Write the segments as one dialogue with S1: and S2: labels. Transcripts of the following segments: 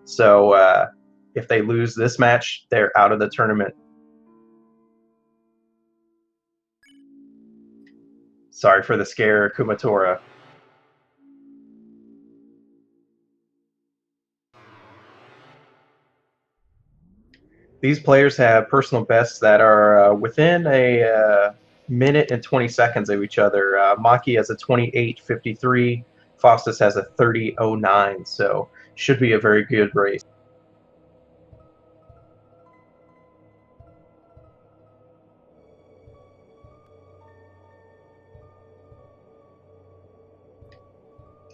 S1: So if they lose this match, they're out of the tournament. Sorry for the scare, Kumatora. These players have personal bests that are within a minute and 20 seconds of each other. Macii has a 28.53. Faustas has a 30.09. So should be a very good race.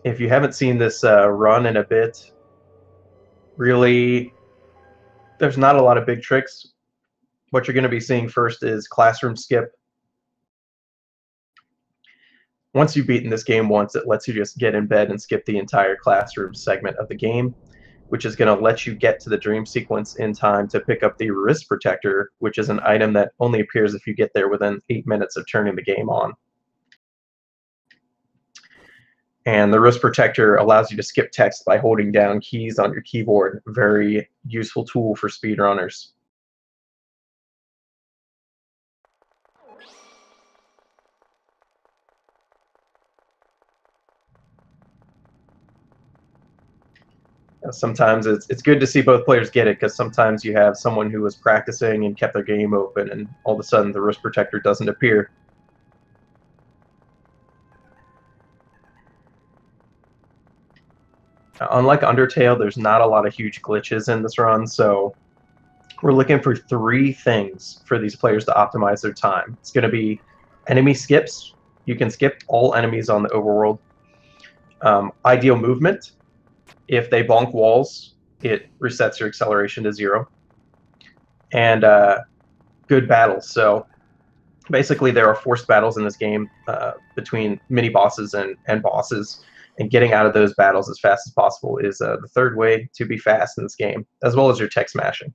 S1: If you haven't seen this run in a bit, really, there's not a lot of big tricks. What you're going to be seeing first is classroom skip. Once you've beaten this game once, it lets you just get in bed and skip the entire classroom segment of the game, which is going to let you get to the dream sequence in time to pick up the wrist protector, which is an item that only appears if you get there within 8 minutes of turning the game on. And the wrist protector allows you to skip text by holding down keys on your keyboard. Very useful tool for speedrunners. Sometimes it's good to see both players get it, because sometimes you have someone who was practicing and kept their game open, and all of a sudden the wrist protector doesn't appear. Unlike Undertale, there's not a lot of huge glitches in this run, so we're looking for 3 things for these players to optimize their time. It's going to be enemy skips. You can skip all enemies on the overworld. Ideal movement. If they bonk walls, it resets your acceleration to 0. And good battles. So basically there are forced battles in this game between mini-bosses and bosses. And getting out of those battles as fast as possible is the 3rd way to be fast in this game, as well as your tech smashing.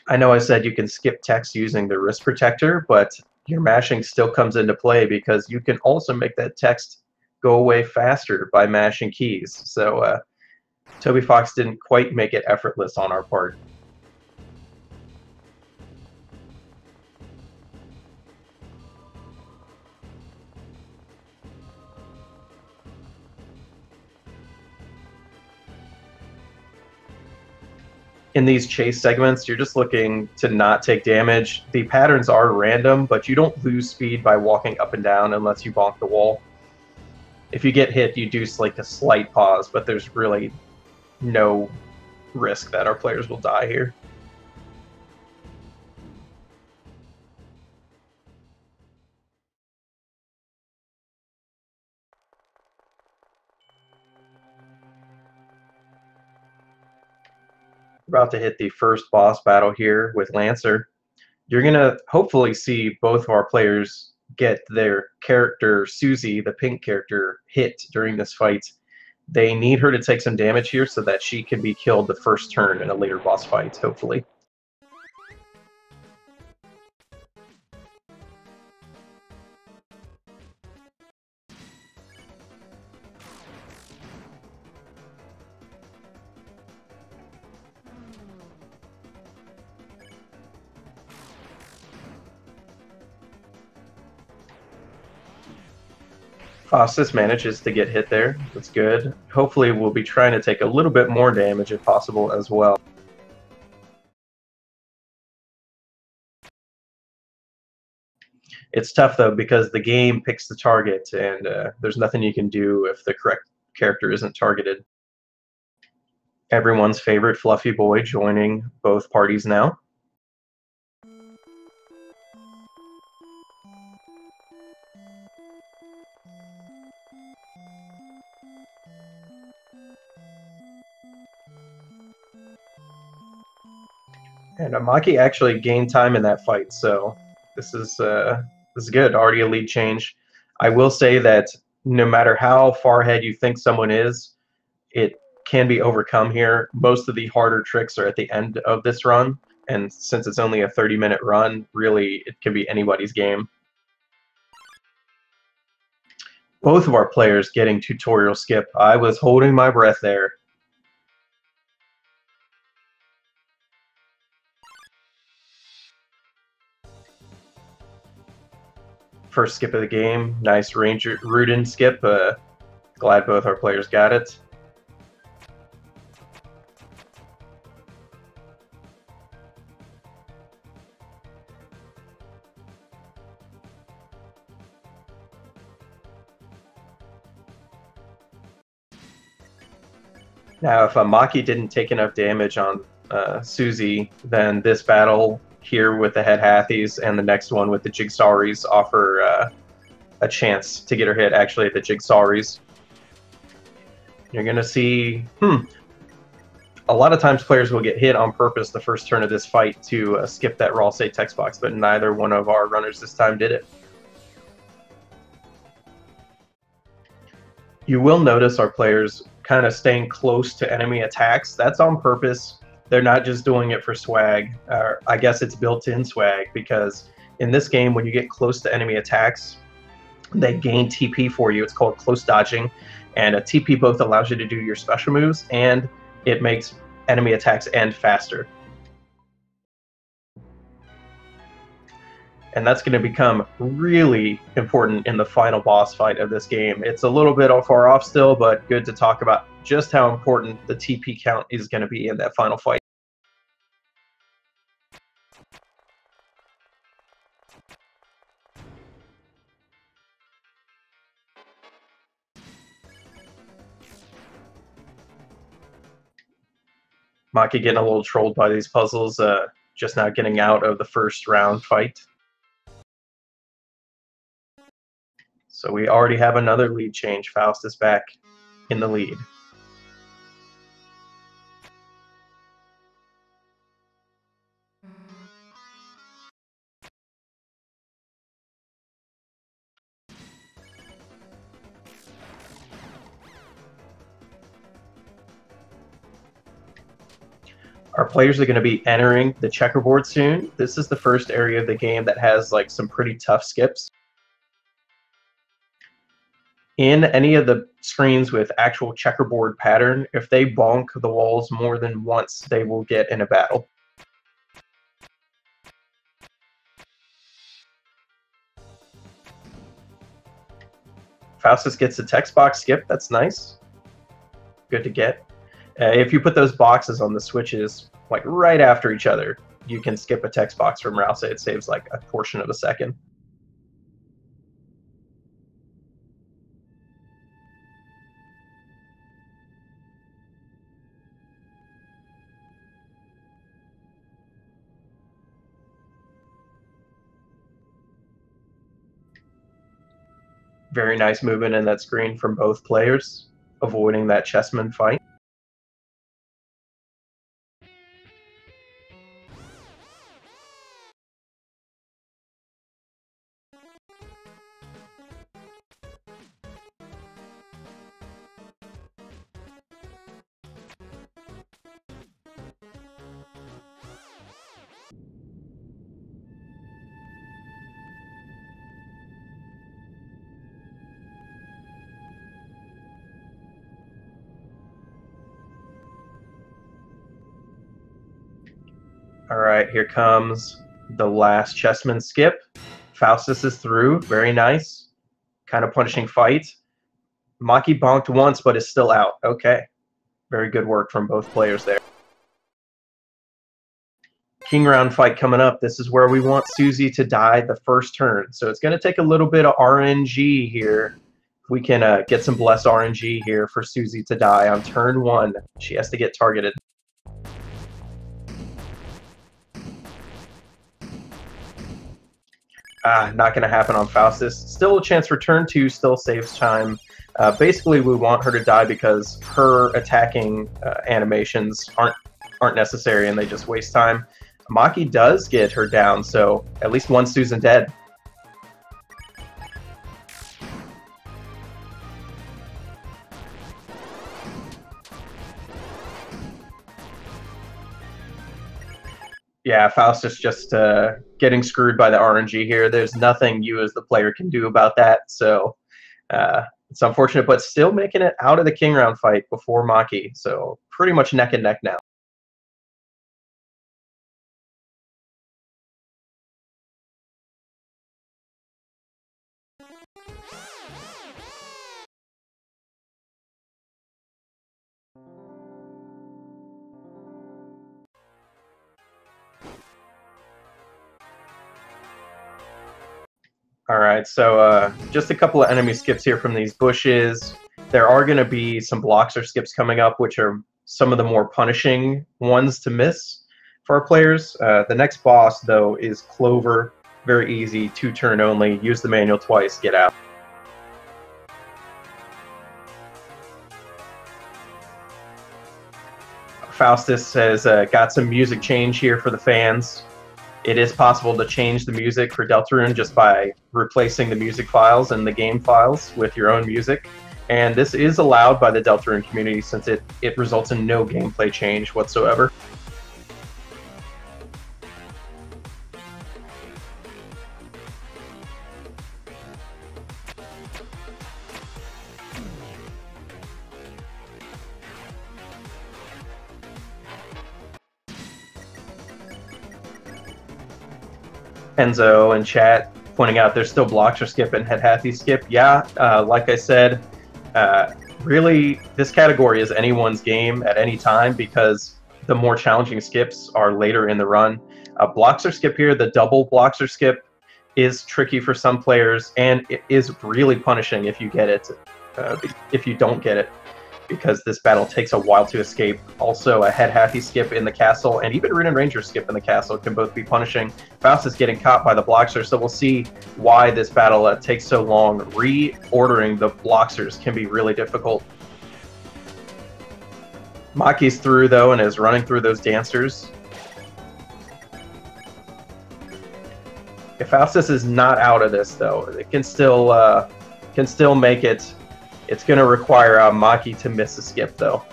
S1: I know I said you can skip text using the wrist protector, but your mashing still comes into play, because you can also make that text go away faster by mashing keys. So Toby Fox didn't quite make it effortless on our part. In these chase segments, you're just looking to not take damage. The patterns are random, but you don't lose speed by walking up and down unless you bonk the wall. If you get hit, you do like a slight pause, but there's really no risk that our players will die here. About to hit the first boss battle here with Lancer. You're going to hopefully see both of our players get their character, Susie, the pink character, hit during this fight. They need her to take some damage here so that she can be killed the first turn in a later boss fight, hopefully. Faustas manages to get hit there. That's good. Hopefully we'll be trying to take a little bit more damage if possible as well. It's tough though, because the game picks the target, and there's nothing you can do if the correct character isn't targeted. Everyone's favorite fluffy boy joining both parties now. And Macii actually gained time in that fight, so this is good. Already a lead change. I will say that no matter how far ahead you think someone is, it can be overcome here. Most of the harder tricks are at the end of this run, and since it's only a 30-minute run, really it can be anybody's game. Both of our players getting tutorial skip. I was holding my breath there. First skip of the game. Nice Ranger Rudin skip. Glad both our players got it. Now, if Macii didn't take enough damage on Susie, then this battle here with the Head Hathies and the next one with the Jigsawries offer a chance to get her hit, actually, at the Jigsawries. You're going to see... A lot of times players will get hit on purpose the first turn of this fight to skip that raw state text box, but neither one of our runners this time did it. You will notice our players kind of staying close to enemy attacks. That's on purpose. They're not just doing it for swag. I guess it's built-in swag, because in this game, when you get close to enemy attacks, they gain TP for you. It's called close dodging, and a TP both allows you to do your special moves, and it makes enemy attacks end faster. And that's going to become really important in the final boss fight of this game. It's a little bit far off still, but good to talk about just how important the TP count is going to be in that final fight. Macii getting a little trolled by these puzzles, just now getting out of the first round fight. So we already have another lead change. Faustas back in the lead. Our players are going to be entering the checkerboard soon. This is the first area of the game that has like some pretty tough skips. In any of the screens with actual checkerboard pattern, if they bonk the walls more than once, they will get in a battle. Faustas gets a text box skip. That's nice. Good to get. If you put those boxes on the switches like right after each other, you can skip a text box from Rouse. It saves like a portion of a second. Very nice movement in that screen from both players, avoiding that chessman fight. All right, here comes the last chessman skip. Faustas is through. Very nice. Kind of punishing fight. Macii bonked once, but is still out. Okay. Very good work from both players there. King round fight coming up. This is where we want Susie to die the first turn. So it's going to take a little bit of RNG here. We can get some blessed RNG here for Susie to die on turn 1. She has to get targeted. Not going to happen on Faustas. Still a chance for turn 2, still saves time. Basically, we want her to die because her attacking animations aren't necessary and they just waste time. Macii does get her down, so at least one Susan dead. Yeah, Faustas just getting screwed by the RNG here. There's nothing you as the player can do about that, so It's unfortunate, but still making it out of the king round fight before Macii. So pretty much neck and neck now. All right, so just a couple of enemy skips here from these bushes. There are going to be some blocks or skips coming up, which are some of the more punishing ones to miss for our players. The next boss, though, is Clover. Very easy, 2-turn only. Use the manual twice, get out. Faustas has got some music change here for the fans. It is possible to change the music for Deltarune just by replacing the music files and the game files with your own music. And this is allowed by the Deltarune community since it results in no gameplay change whatsoever. Enzo and chat pointing out there's still blocks or skip and head hathy skip. Yeah, like I said, really this category is anyone's game at any time because the more challenging skips are later in the run. Blocks or skip here, the double blocks or skip is tricky for some players and it is really punishing if you get it, if you don't get it, because this battle takes a while to escape. Also, a head hathy skip in the castle and even Rune and Ranger skip in the castle can both be punishing. Faustas getting caught by the Bloxer, so we'll see why this battle takes so long. Reordering the Bloxers can be really difficult. Macii's through though and is running through those dancers. If Faustas is not out of this though, it can still make it. It's going to require Macii to miss a skip, though.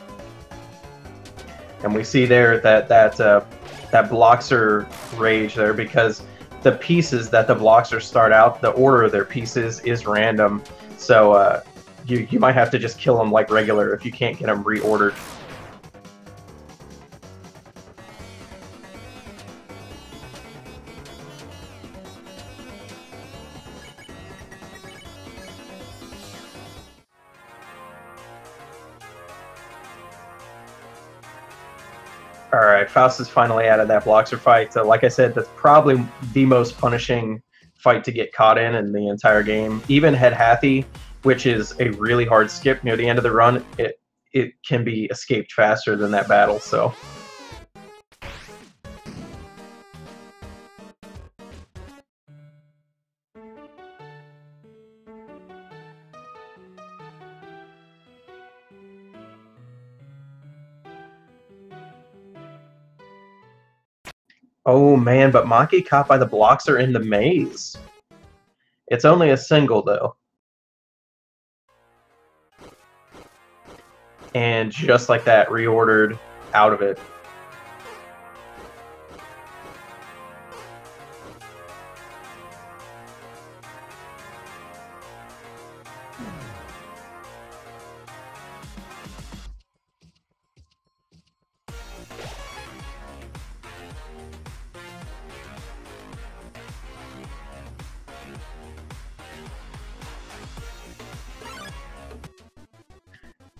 S1: And we see there that Bloxer rage there because the pieces that the Bloxer start out, the order of their pieces is random. So you might have to just kill them like regular if you can't get them reordered. All right, Faust is finally out of that Bloxer fight. So, like I said, that's probably the most punishing fight to get caught in the entire game. Even Head Hathy, which is a really hard skip near the end of the run, it can be escaped faster than that battle. So. Oh man, but Macii caught by the Bloxer in the maze. It's only a single though. And just like that, reordered out of it.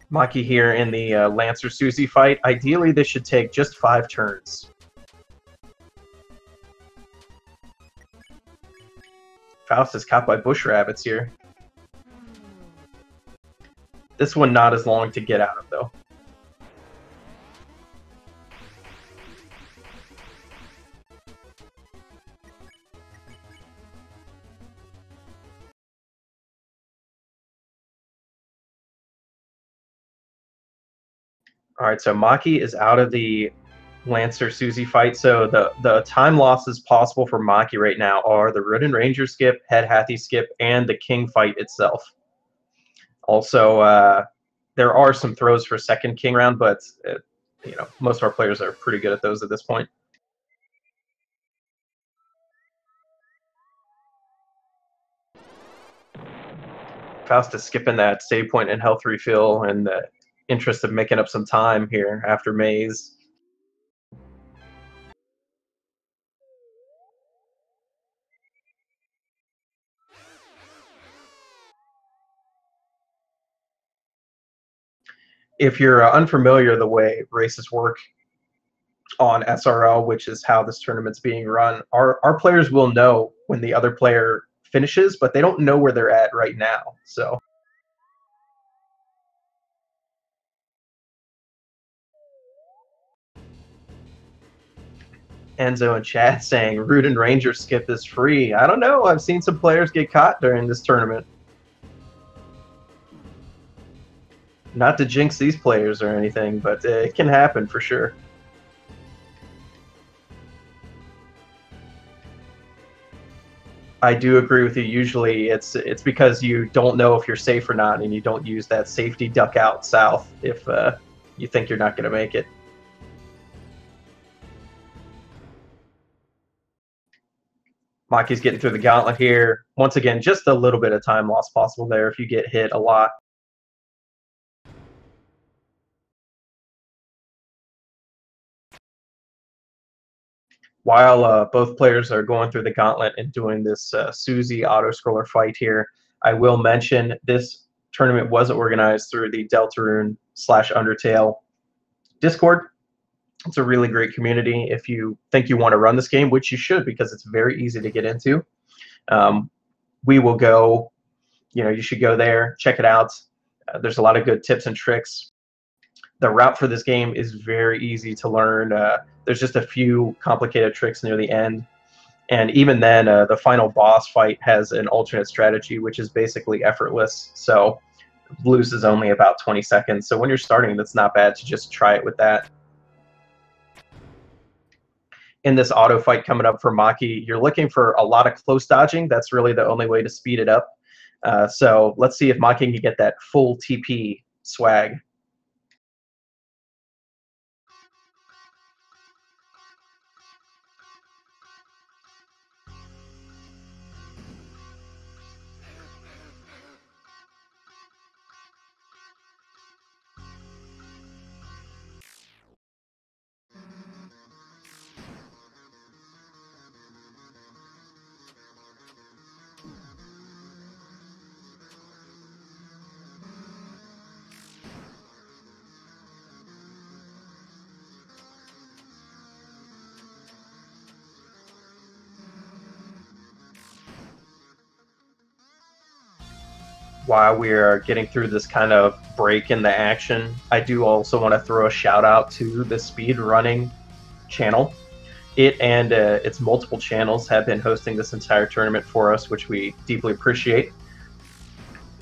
S1: Macii here in the Lancer Susie fight. Ideally, this should take just 5 turns. Faust is caught by bush rabbits here. This one not as long to get out of, though. All right, so Macii is out of the Lancer Susie fight. So the time losses possible for Macii right now are the Rune and Ranger skip, Head Hathy skip, and the King fight itself. Also, there are some throws for second King round, but you know, most of our players are pretty good at those at this point. Faustas skipping that save point and health refill in the interest of making up some time here after Maze. If you're unfamiliar the way races work on SRL, which is how this tournament's being run, our players will know when the other player finishes, but they don't know where they're at right now. So Enzo and Chad saying Root and Ranger skip is free. I don't know. I've seen some players get caught during this tournament. Not to jinx these players or anything, but it can happen for sure. I do agree with you. Usually it's because you don't know if you're safe or not, and you don't use that safety duck out south if you think you're not going to make it. Macii's getting through the gauntlet here. Once again, just a little bit of time loss possible there if you get hit a lot. While both players are going through the gauntlet and doing this Susie auto-scroller fight here, I will mention this tournament was organized through the Deltarune / Undertale Discord. It's a really great community. If you think you want to run this game, which you should because it's very easy to get into, we will go, you should go there, check it out. There's a lot of good tips and tricks. The route for this game is very easy to learn. There's just a few complicated tricks near the end. And even then, the final boss fight has an alternate strategy, which is basically effortless. So loses only about 20 seconds. So when you're starting, that's not bad to just try it with that. In this auto fight coming up for Macii, you're looking for a lot of close dodging. That's really the only way to speed it up. So let's see if Macii can get that full TP swag. While we are getting through this kind of break in the action, I do also want to throw a shout out to the speed running channel. It and its multiple channels have been hosting this entire tournament for us, which we deeply appreciate.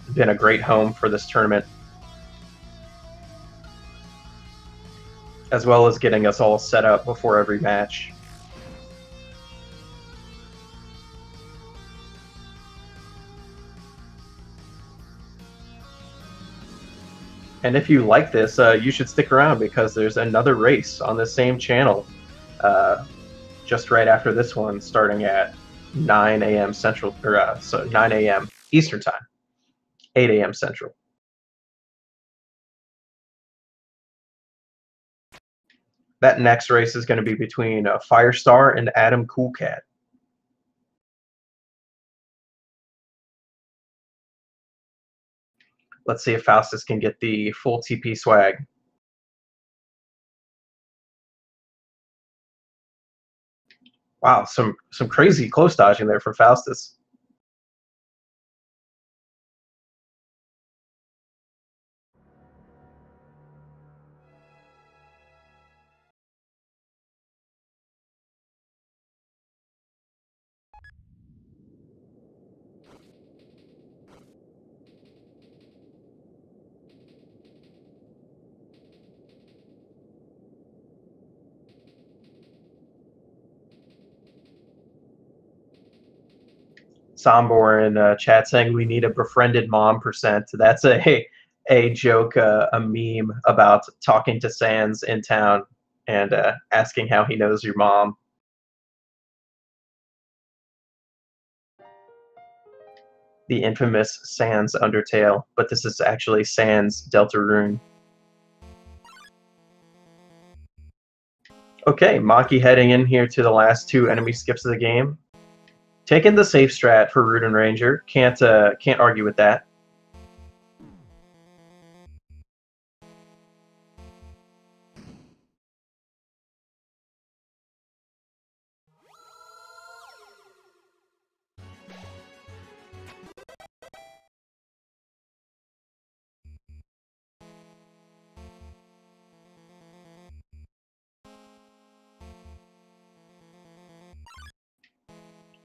S1: It's been a great home for this tournament, as well as getting us all set up before every match. And if you like this, you should stick around because there's another race on the same channel just right after this one, starting at 9 a.m. Central, or so 9 a.m. Eastern Time, 8 a.m. Central. That next race is going to be between Firestar and Adam Coolcat. Let's see if Faustas can get the full TP swag. Wow, some crazy close dodging there for Faustas. Sombor in chat saying we need a befriended mom %. That's a joke, a meme about talking to Sans in town and asking how he knows your mom. The infamous Sans Undertale, but this is actually Sans Deltarune. Okay, Macii heading in here to the last two enemy skips of the game. Taking the safe strat for Root and Ranger. Can't argue with that.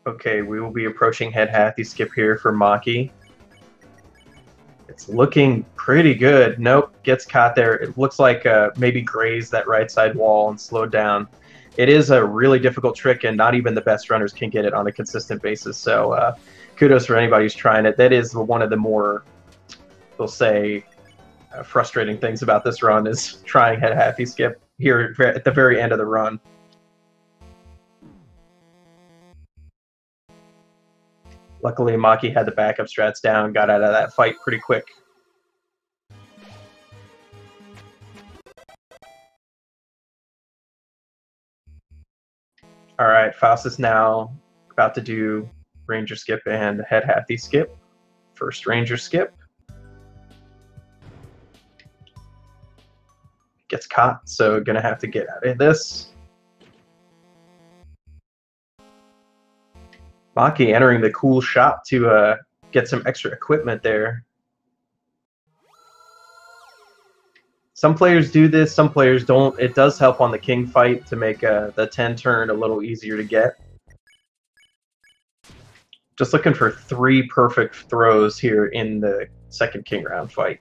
S1: Okay, we will be approaching head Hathy skip here for Macii. It's looking pretty good. Nope, gets caught there. It looks like maybe grazed that right side wall and slowed down. It is a really difficult trick, and not even the best runners can get it on a consistent basis. So kudos for anybody who's trying it. That is one of the more, we'll say, frustrating things about this run is trying head Hathy skip here at the very end of the run. Luckily, Macii had the backup strats down, got out of that fight pretty quick. All right, Faustas now about to do Ranger skip and head Hathy skip. First Ranger skip. Gets caught, so gonna have to get out of this. Macii entering the cool shop to get some extra equipment there. Some players do this, some players don't. It does help on the king fight to make the 10 turn a little easier to get. Just looking for 3 perfect throws here in the second king round fight.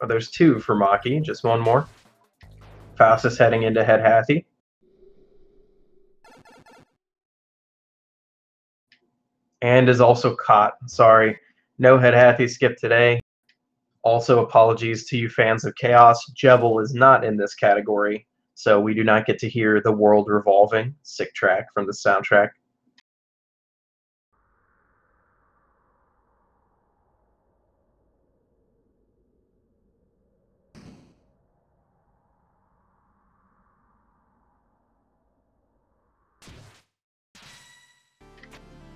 S1: Oh, there's 2 for Macii, just one more. Faustas heading into head Hathy. And is also caught. Sorry, no head Hathy skip today. Also, apologies to you fans of Chaos. Jebel is not in this category, so we do not get to hear the world revolving. Sick track from the soundtrack.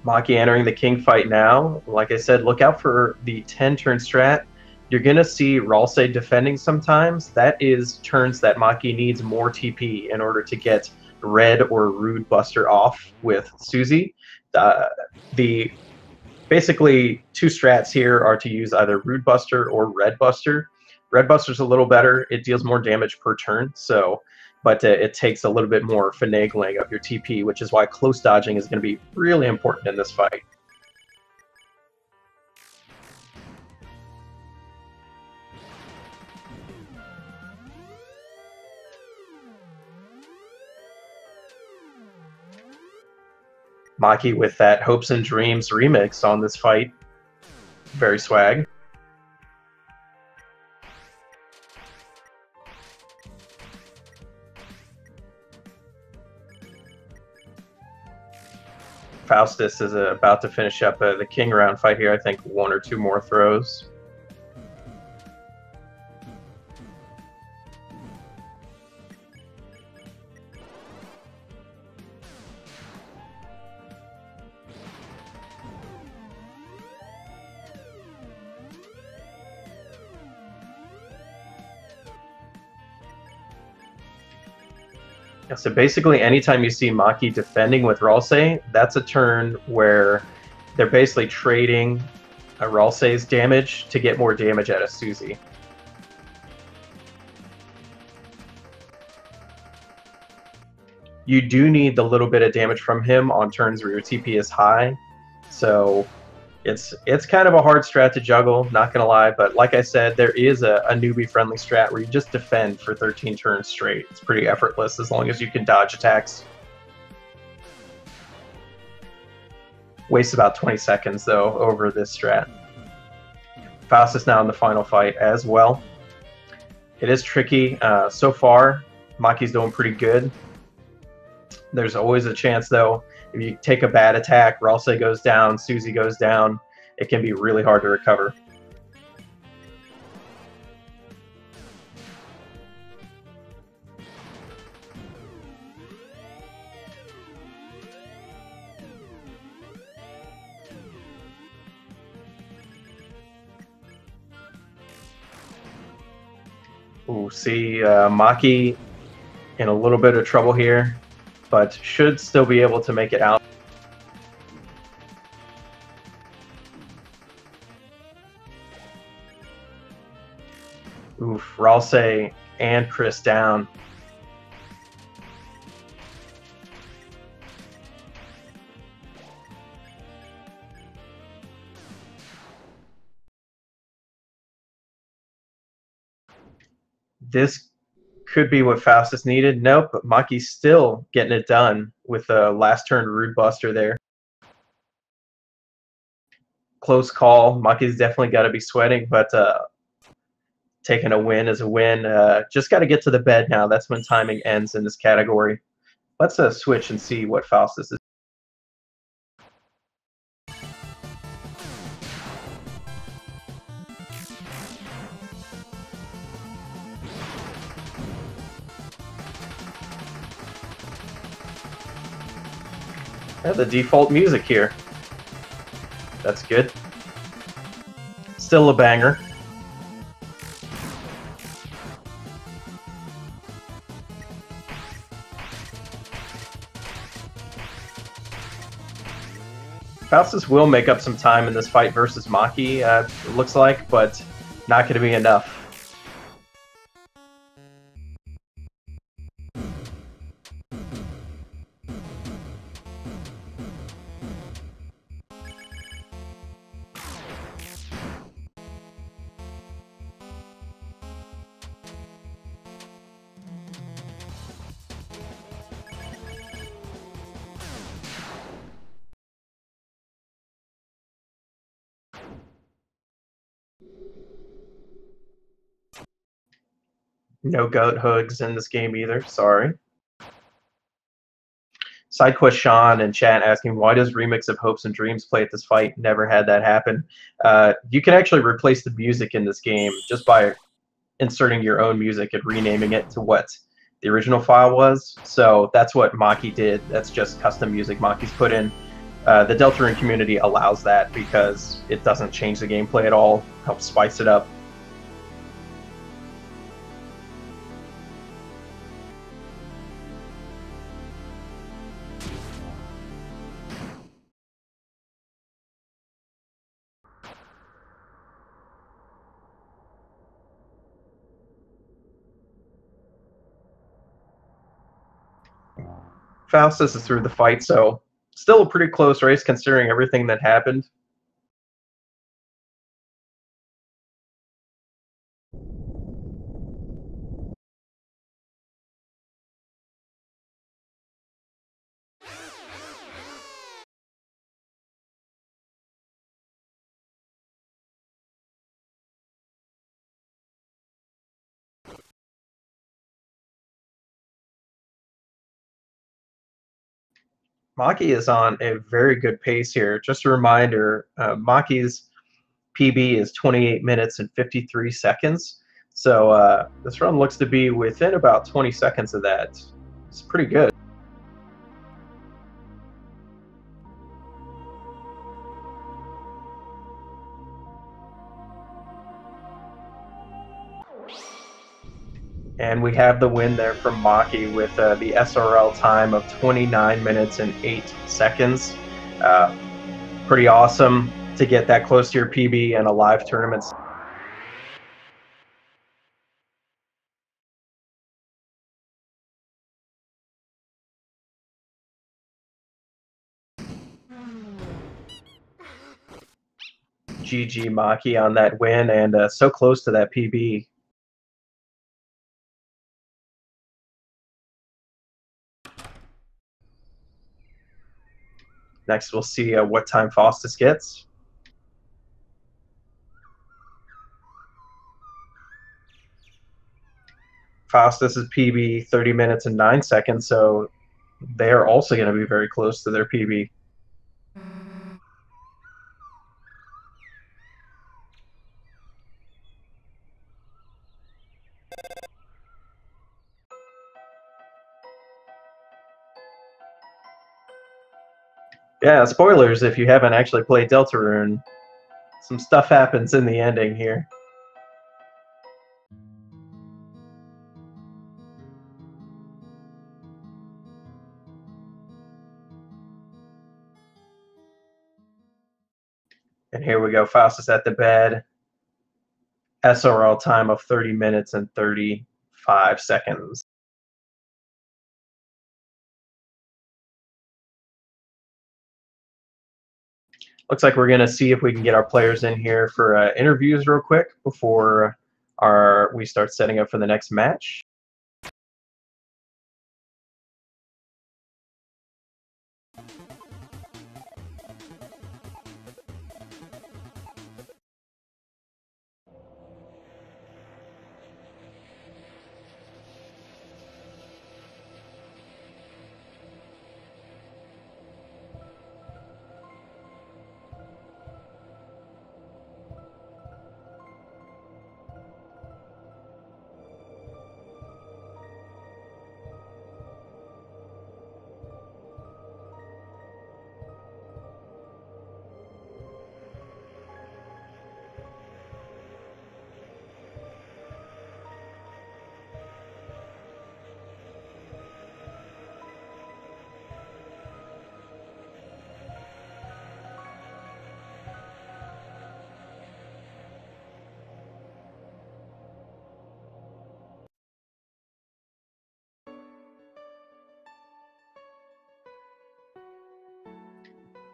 S1: Macii entering the king fight now. Like I said, look out for the 10 turn strat. You're going to see Ralsei defending sometimes. That is turns that Macii needs more TP in order to get Red or Rude Buster off with Susie. The basically 2 strats here are to use either Rude Buster or Red Buster. Red Buster's a little better. It deals more damage per turn, but it takes a little bit more finagling of your TP, which is why close dodging is going to be really important in this fight. Macii with that Hopes and Dreams remix on this fight. Very swag. Faustas is about to finish up the king round fight here. I think 1 or 2 more throws. So basically, anytime you see Macii defending with Ralsei, that's a turn where they're basically trading Ralsei's damage to get more damage out of Susie. You do need the little bit of damage from him on turns where your TP is high, so it's kind of a hard strat to juggle, not gonna lie, but like I said, there is a newbie-friendly strat where you just defend for 13 turns straight. It's pretty effortless as long as you can dodge attacks. Wastes about 20 seconds, though, over this strat. Faustas now in the final fight as well. It is tricky. So far, Macii's doing pretty good. There's always a chance, though, if you take a bad attack, Ralse goes down, Susie goes down, it can be really hard to recover. Ooh, see, Macii in a little bit of trouble here, but should still be able to make it out. Oof, Ralse and Chris down. This could be what Faustas needed. Nope, but Macii's still getting it done with a last turn Rude Buster there. Close call. Macii's definitely got to be sweating, but taking a win is a win. Just got to get to the bed now. That's when timing ends in this category. Let's switch and see what Faustas is. Yeah, the default music here. That's good. Still a banger. Faustas will make up some time in this fight versus Macii, it looks like, but not going to be enough. No goat hooks in this game either, sorry. SideQuest Sean in chat asking, why does Remix of Hopes and Dreams play at this fight? Never had that happen. You can actually replace the music in this game just by inserting your own music and renaming it to what the original file was. So that's what Macii did. That's just custom music Macii's put in. The Deltarune community allows that because it doesn't change the gameplay at all, helps spice it up. Faustas is through the fight, so still a pretty close race considering everything that happened. Macii is on a very good pace here. Just a reminder, Macii's PB is 28 minutes and 53 seconds. So this run looks to be within about 20 seconds of that. It's pretty good. And we have the win there from Macii with the SRL time of 29 minutes and 8 seconds. Pretty awesome to get that close to your PB in a live tournament. GG Macii on that win, and so close to that PB. Next, we'll see what time Faustas gets. Faustas' PB 30 minutes and 9 seconds, so they're also going to be very close to their PB. Yeah, spoilers if you haven't actually played Deltarune. Some stuff happens in the ending here. And here we go, Faustas at the bed. SRL time of 30 minutes and 35 seconds. Looks like we're going to see if we can get our players in here for interviews real quick before we start setting up for the next match.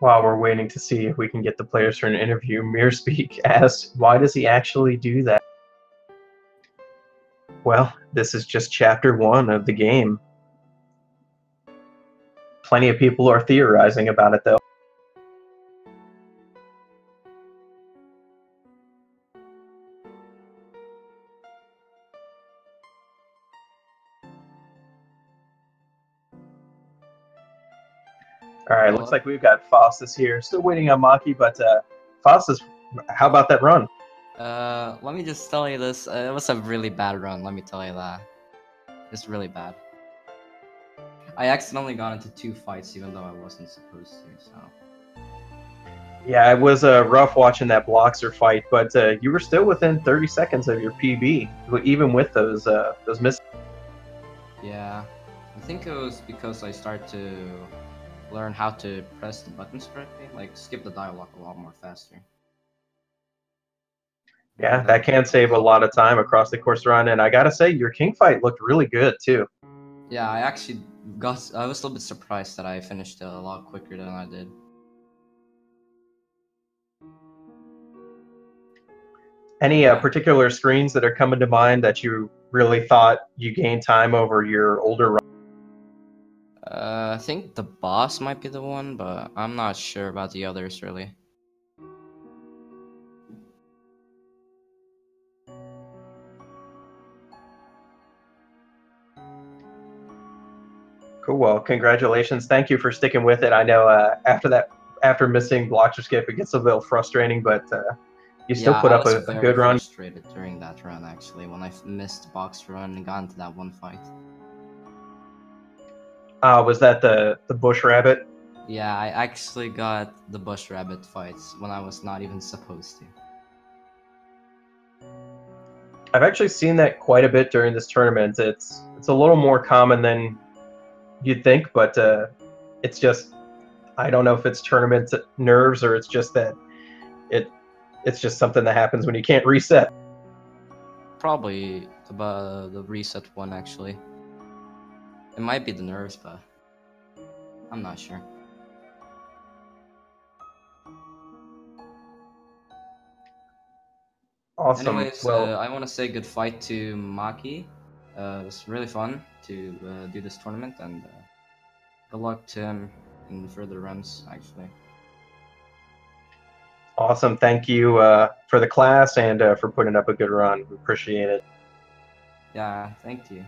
S1: While we're waiting to see if we can get the players for an interview, Mirspeak asks, why does he actually do that? Well, this is just chapter 1 of the game. Plenty of people are theorizing about it, though. All right, looks like we've got Faustas here. Still waiting on Macii, but Faustas, how about that run?
S2: Let me just tell you this. It was a really bad run, let me tell you that. It's really bad. I accidentally got into 2 fights even though I wasn't supposed to, so...
S1: Yeah, it was rough watching that Bloxer fight, but you were still within 30 seconds of your PB, even with those misses.
S2: Yeah, I think it was because I started to learn how to press the buttons correctly, like skip the dialogue a lot more faster.
S1: Yeah, that can save a lot of time across the course run, and I gotta say, your king fight looked really good too.
S2: Yeah, I was a little bit surprised that I finished it a lot quicker than I did.
S1: Any particular screens that are coming to mind that you really thought you gained time over your older run?
S2: I think the boss might be the one, but I'm not sure about the others really.
S1: Cool. Well, congratulations. Thank you for sticking with it. I know after missing Bloxer Skip, it gets a little frustrating, but you still put up a good run.
S2: I was very frustrated during that run, actually, when I missed the box run and got into that one fight.
S1: Was that the bush rabbit?
S2: Yeah, I actually got the bush rabbit fights when I was not even supposed to.
S1: I've actually seen that quite a bit during this tournament. It's a little more common than you'd think, but it's just, I don't know if it's tournament nerves or it's just that it's just something that happens when you can't reset.
S2: Probably the reset one, actually. It might be the nerves, but I'm not sure.
S1: Awesome.
S2: Anyways,
S1: well,
S2: I want to say good fight to Macii. It was really fun to do this tournament, and good luck to him in the further runs, actually.
S1: Awesome. Thank you for the class and for putting up a good run. We appreciate it.
S2: Yeah, thank you.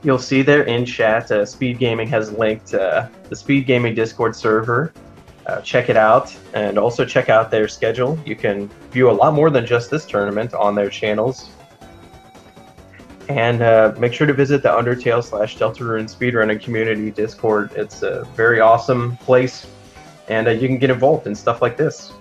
S1: You'll see there in chat, Speed Gaming has linked the Speed Gaming Discord server. Check it out, and also check out their schedule. You can view a lot more than just this tournament on their channels. And make sure to visit the Undertale/Deltarune Speedrunning Community Discord. It's a very awesome place, and you can get involved in stuff like this.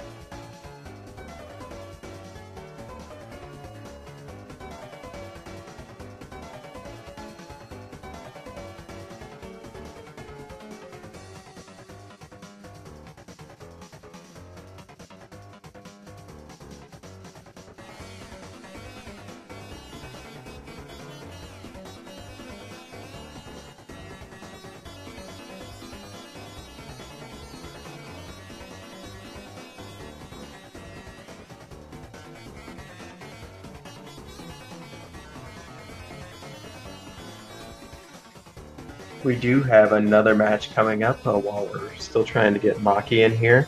S1: We do have another match coming up while we're still trying to get Macii in here.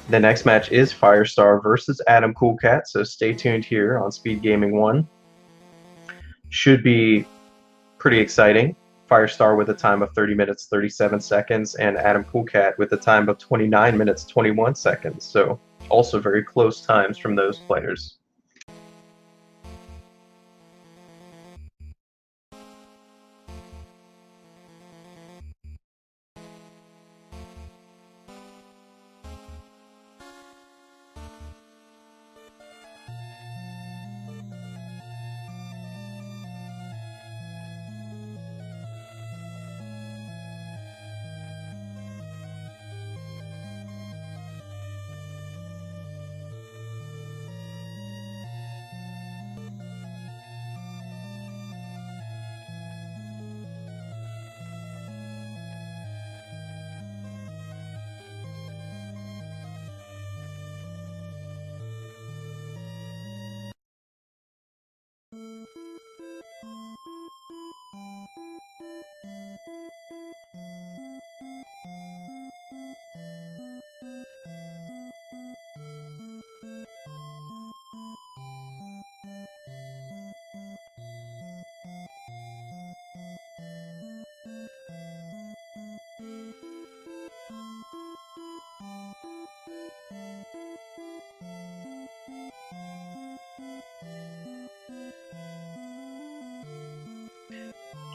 S1: The next match is Firestar versus Adam Coolcat, so stay tuned here on Speed Gaming 1. Should be pretty exciting. Firestar with a time of 30 minutes 37 seconds, and Adam Coolcat with a time of 29 minutes 21 seconds. So also very close times from those players.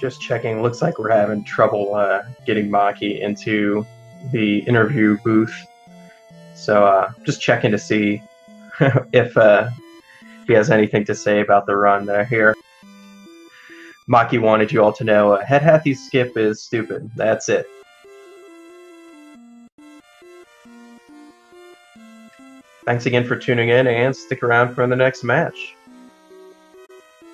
S1: Just checking, looks like we're having trouble getting Macii into the interview booth. So just checking to see if he has anything to say about the run here. Macii wanted you all to know Head Hathy's skip is stupid. That's it. Thanks again for tuning in, and stick around for the next match.